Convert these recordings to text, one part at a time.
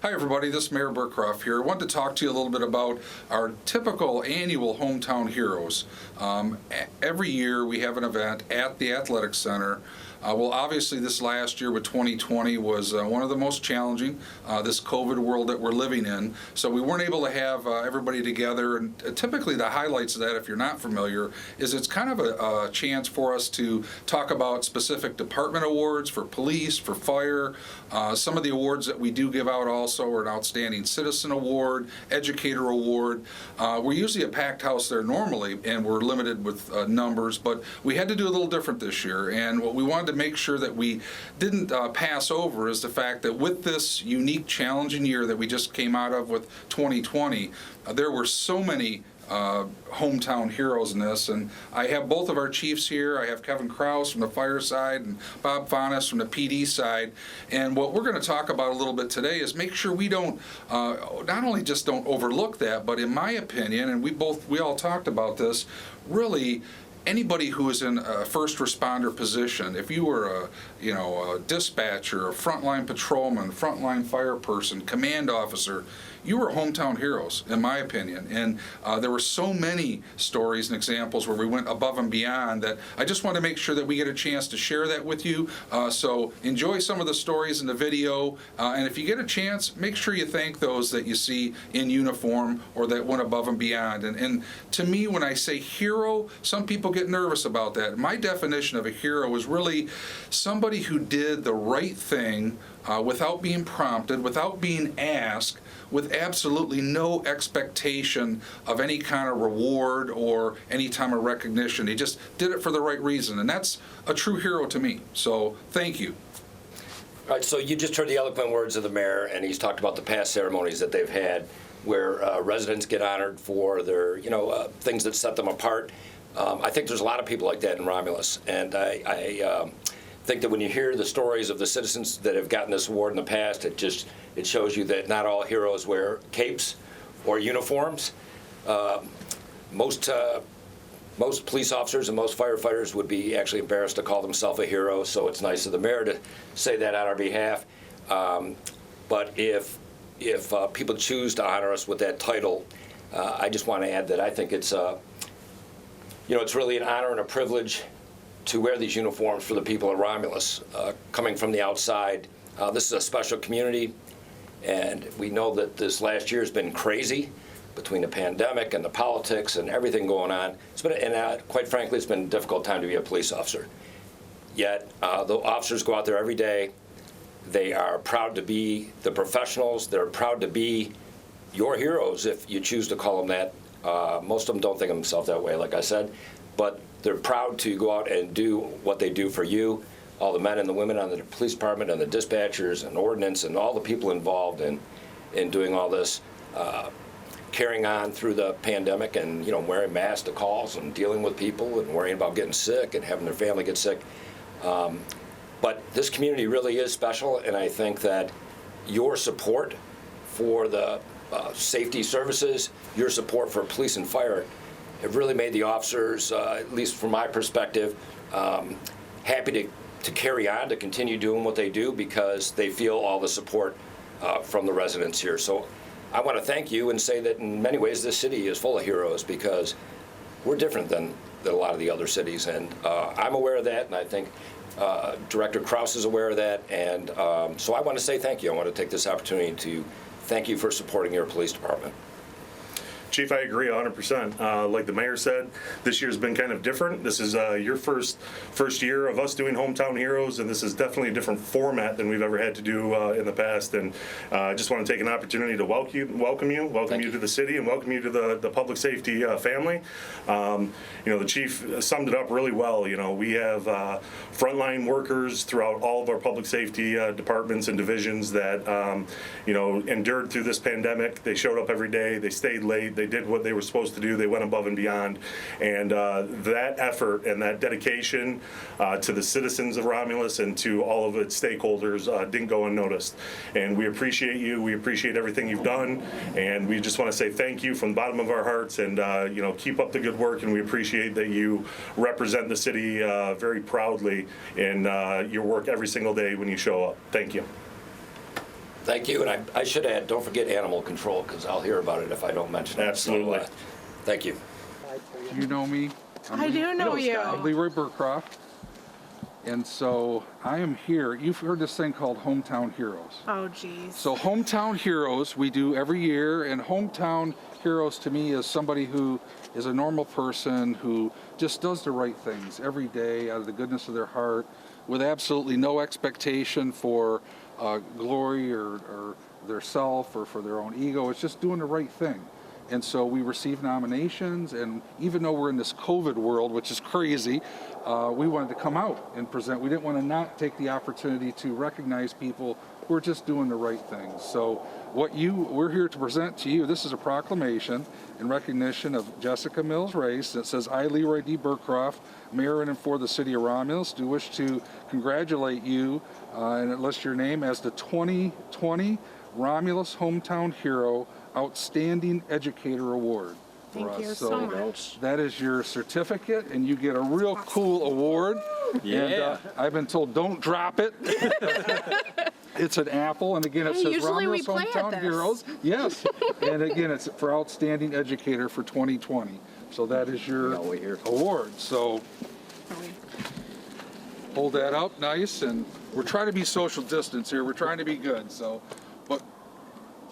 Hi everybody, this is Mayor Burkroff here. I wanted to talk to you a little bit about our typical annual Hometown Heroes. Every year we have an event at the Athletic Center. Well, obviously this last year with 2020 was one of the most challenging, this COVID world that we're living in. So we weren't able to have everybody together. And typically the highlights of that, if you're not familiar, is it's kind of a chance for us to talk about specific department awards for police, for fire. Some of the awards that we do give out also are an Outstanding Citizen Award, Educator Award. We're usually a packed house there normally, and we're limited with numbers, but we had to do a little different this year. And what we wanted to make sure that we didn't pass over is the fact that with this unique, challenging year that we just came out of with 2020, there were so many hometown heroes in this, and I have both of our chiefs here. I have Kevin Kraus from the fire side and Bob Faunus from the PD side, and what we're going to talk about a little bit today is make sure we don't not only just don't overlook that, but in my opinion, and we all talked about this, really anybody who is in a first responder position, if you were a dispatcher, a frontline patrolman, frontline fire person, command officer, you were hometown heroes, in my opinion. And there were so many stories and examples where we went above and beyond that I just want to make sure that we get a chance to share that with you. So enjoy some of the stories in the video. And if you get a chance, make sure you thank those that you see in uniform or that went above and beyond. And to me, when I say hero, some people get nervous about that. My definition of a hero is really somebody who did the right thing without being prompted, without being asked, with absolutely no expectation of any kind of reward or any time of recognition. He just did it for the right reason, and that's a true hero to me. So thank you. All right, so you just heard the eloquent words of the mayor, and he's talked about the past ceremonies that they've had where residents get honored for their, things that set them apart. I think there's a lot of people like that in Romulus, and I think that when you hear the stories of the citizens that have gotten this award in the past, it shows you that not all heroes wear capes or uniforms. Most police officers and most firefighters would be actually embarrassed to call themselves a hero, so it's nice of the mayor to say that on our behalf. But if people choose to honor us with that title, I just want to add that I think it's it's really an honor and a privilege to wear these uniforms for the people of Romulus. Coming from the outside, this is a special community, and we know that this last year has been crazy between the pandemic and the politics and everything going on. It's been, quite frankly, it's been a difficult time to be a police officer. Yet, the officers go out there every day. They are proud to be the professionals. They're proud to be your heroes, if you choose to call them that. Most of them don't think of themselves that way, like I said, but they're proud to go out and do what they do for you, all the men and the women on the police department and the dispatchers and ordnance and all the people involved in doing all this, carrying on through the pandemic and, wearing masks to calls and dealing with people and worrying about getting sick and having their family get sick. But this community really is special, and I think that your support for the safety services, your support for police and fire, have really made the officers, at least from my perspective, happy to carry on, to continue doing what they do because they feel all the support from the residents here. So I want to thank you and say that in many ways this city is full of heroes because we're different than a lot of the other cities, and I'm aware of that, and I think Director Kraus is aware of that, and so I want to say thank you. I want to take this opportunity to thank you for supporting your police department. Chief, I agree 100%. Like the mayor said, this year's been kind of different. This is your first year of us doing Hometown Heroes, and this is definitely a different format than we've ever had to do in the past. And I just want to take an opportunity to welcome you to the city and welcome you to the public safety family. The chief summed it up really well. We have frontline workers throughout all of our public safety departments and divisions that endured through this pandemic. They showed up every day. They stayed late. They did what they were supposed to do. They went above and beyond. And that effort and that dedication to the citizens of Romulus and to all of its stakeholders didn't go unnoticed. And we appreciate you. We appreciate everything you've done. And we just want to say thank you from the bottom of our hearts. And, keep up the good work. And we appreciate that you represent the city very proudly in your work every single day when you show up. Thank you. Thank you, and I should add, don't forget animal control, because I'll hear about it if I don't mention it. Absolutely. So, thank you. Do you know me? I do know you. I'm Leroy Burcroft. And so I am here. You've heard this thing called Hometown Heroes. Oh, geez. So Hometown Heroes we do every year, and Hometown Heroes to me is somebody who is a normal person who just does the right things every day out of the goodness of their heart with absolutely no expectation for glory or their self or for their own ego. It's just doing the right thing. And so we receive nominations, and even though we're in this COVID world, which is crazy, we wanted to come out and present. We didn't want to not take the opportunity to recognize people who are just doing the right things. So we're here to present to you, this is a proclamation in recognition of Jessica Mills Race that says, I, Leroy D. Burcroft, Mayor in and for the City of Romulus, do wish to congratulate you and it lists your name as the 2020 Romulus Hometown Hero Outstanding Educator Award. Thank you so much. That is your certificate, and you get a real cool award. Yeah. And I've been told don't drop it. It's an apple, and again, it Hey, says usually we Romulus play at Hometown this. Heroes. Yes, and again, it's for Outstanding Educator for 2020. So that is your award. So hold that up nice, and we're trying to be social distance here. We're trying to be good. So, but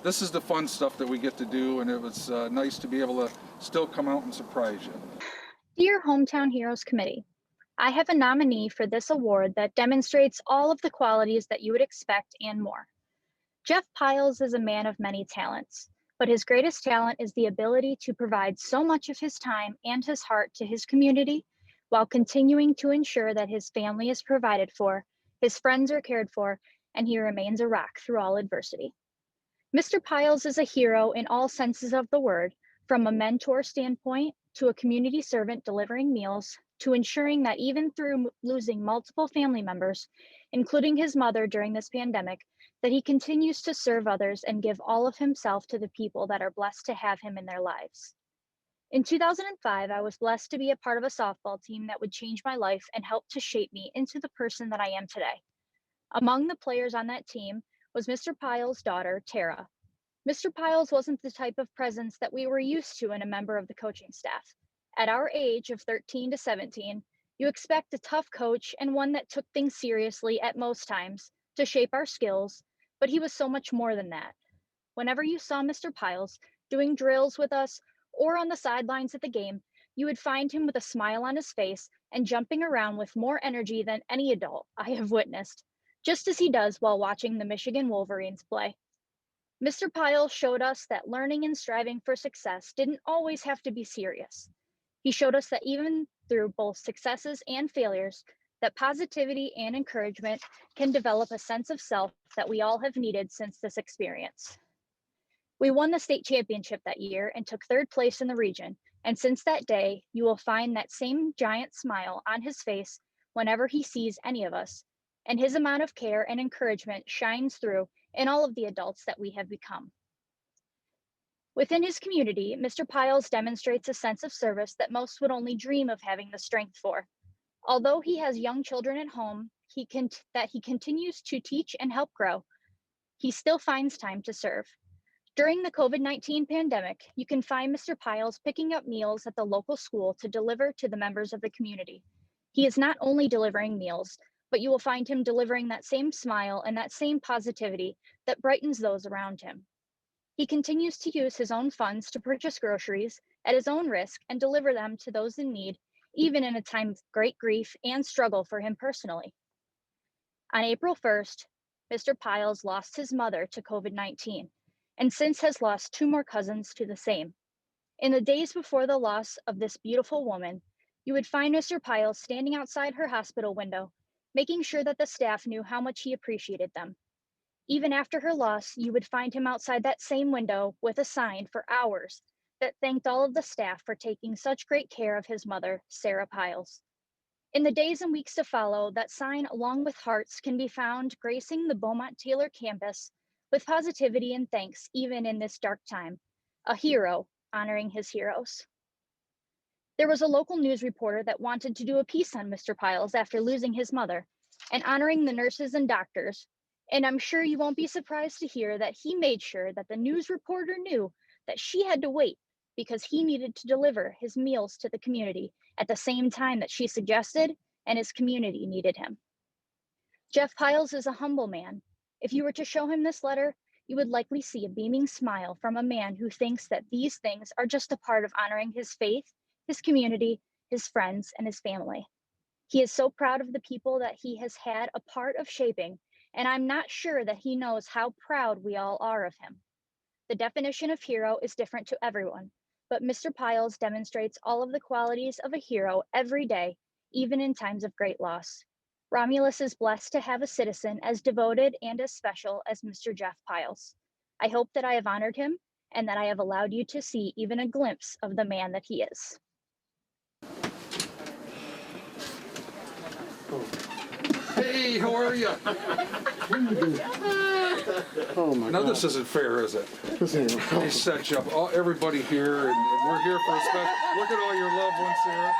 this is the fun stuff that we get to do, and it was nice to be able to still come out and surprise you. Dear Hometown Heroes Committee, I have a nominee for this award that demonstrates all of the qualities that you would expect and more. Jeff Piles is a man of many talents, but his greatest talent is the ability to provide so much of his time and his heart to his community while continuing to ensure that his family is provided for, his friends are cared for, and he remains a rock through all adversity. Mr. Piles is a hero in all senses of the word, from a mentor standpoint to a community servant delivering meals, to ensuring that even through losing multiple family members, including his mother during this pandemic, that he continues to serve others and give all of himself to the people that are blessed to have him in their lives. In 2005, I was blessed to be a part of a softball team that would change my life and help to shape me into the person that I am today. Among the players on that team was Mr. Piles' daughter, Tara. Mr. Piles wasn't the type of presence that we were used to in a member of the coaching staff. At our age of 13 to 17, you expect a tough coach and one that took things seriously at most times to shape our skills, but he was so much more than that. Whenever you saw Mr. Piles doing drills with us or on the sidelines at the game, you would find him with a smile on his face and jumping around with more energy than any adult I have witnessed, just as he does while watching the Michigan Wolverines play. Mr. Piles showed us that learning and striving for success didn't always have to be serious. He showed us that even through both successes and failures, that positivity and encouragement can develop a sense of self that we all have needed since this experience. We won the state championship that year and took third place in the region. And since that day, you will find that same giant smile on his face whenever he sees any of us. And his amount of care and encouragement shines through in all of the adults that we have become. Within his community, Mr. Piles demonstrates a sense of service that most would only dream of having the strength for. Although he has young children at home that he continues to teach and help grow, he still finds time to serve. During the COVID-19 pandemic, you can find Mr. Piles picking up meals at the local school to deliver to the members of the community. He is not only delivering meals, but you will find him delivering that same smile and that same positivity that brightens those around him. He continues to use his own funds to purchase groceries at his own risk and deliver them to those in need, even in a time of great grief and struggle for him personally. On April 1st, Mr. Piles lost his mother to COVID-19, and since has lost 2 more cousins to the same. In the days before the loss of this beautiful woman, you would find Mr. Piles standing outside her hospital window, making sure that the staff knew how much he appreciated them. Even after her loss, you would find him outside that same window with a sign for hours that thanked all of the staff for taking such great care of his mother, Sarah Piles. In the days and weeks to follow, that sign, along with hearts, can be found gracing the Beaumont Taylor campus with positivity and thanks, even in this dark time. A hero honoring his heroes. There was a local news reporter that wanted to do a piece on Mr. Piles after losing his mother and honoring the nurses and doctors And I'm sure you won't be surprised to hear that he made sure that the news reporter knew that she had to wait because he needed to deliver his meals to the community at the same time that she suggested and his community needed him. Jeff Piles is a humble man. If you were to show him this letter, you would likely see a beaming smile from a man who thinks that these things are just a part of honoring his faith, his community, his friends, and his family. He is so proud of the people that he has had a part of shaping, and I'm not sure that he knows how proud we all are of him. The definition of hero is different to everyone, but Mr. Piles demonstrates all of the qualities of a hero every day, even in times of great loss. Romulus is blessed to have a citizen as devoted and as special as Mr. Jeff Piles. I hope that I have honored him and that I have allowed you to see even a glimpse of the man that he is. Hey, how are you? Oh my Now God. this isn't fair, is it? This ain't They set you up, everybody here, and we're here for a special. Look at all your loved ones here.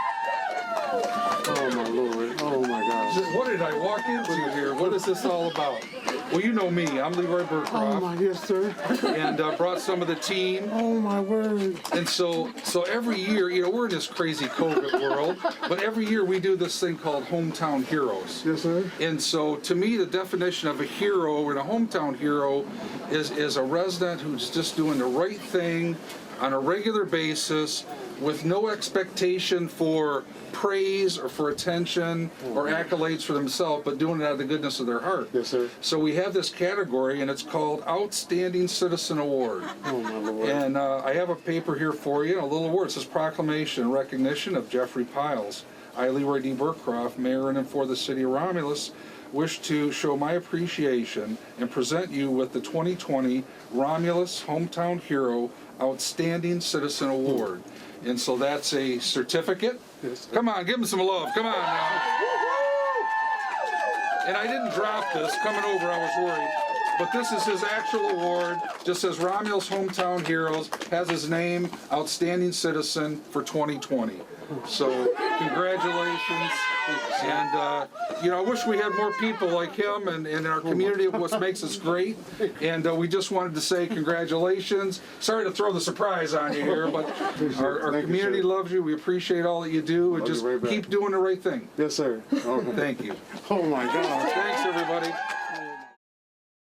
Oh my Lord. Oh my gosh. What did I walk into here? What is this all about? Well, you know me. I'm Leroy Oh Burcroft, my, yes, sir. and brought some of the team. Oh my word. And so every year, we're in this crazy COVID world, but every year we do this thing called Hometown Heroes. Yes, sir. And so, to me, the definition of a hero and a hometown hero is a resident who's just doing the right thing on a regular basis with no expectation for praise or for attention or accolades for themselves, but doing it out of the goodness of their heart. Yes, sir. So we have this category, and it's called Outstanding Citizen Award. Oh my Lord. And I have a paper here for you, a little award. It says Proclamation in Recognition of Jeffrey Piles. I, Leroy D. Burcroft, Mayor in and for the City of Romulus, wish to show my appreciation and present you with the 2020 Romulus Hometown Hero Outstanding Citizen Award. And so that's a certificate. Yes. Come on, give him some love. Come on now. And I didn't drop this. Coming over, I was worried. But this is his actual award. Just says Romulus Hometown Heroes. Has his name, Outstanding Citizen for 2020. So congratulations. And, I wish we had more people like him and in our community. What makes us great. And we just wanted to say congratulations. Sorry to throw the surprise on you here, but our Thank you, community sir. loves you. We appreciate all that you do. And Love you just right back. keep doing the right thing. Yes, sir. Okay. Thank you. Oh my God. Thanks, everybody.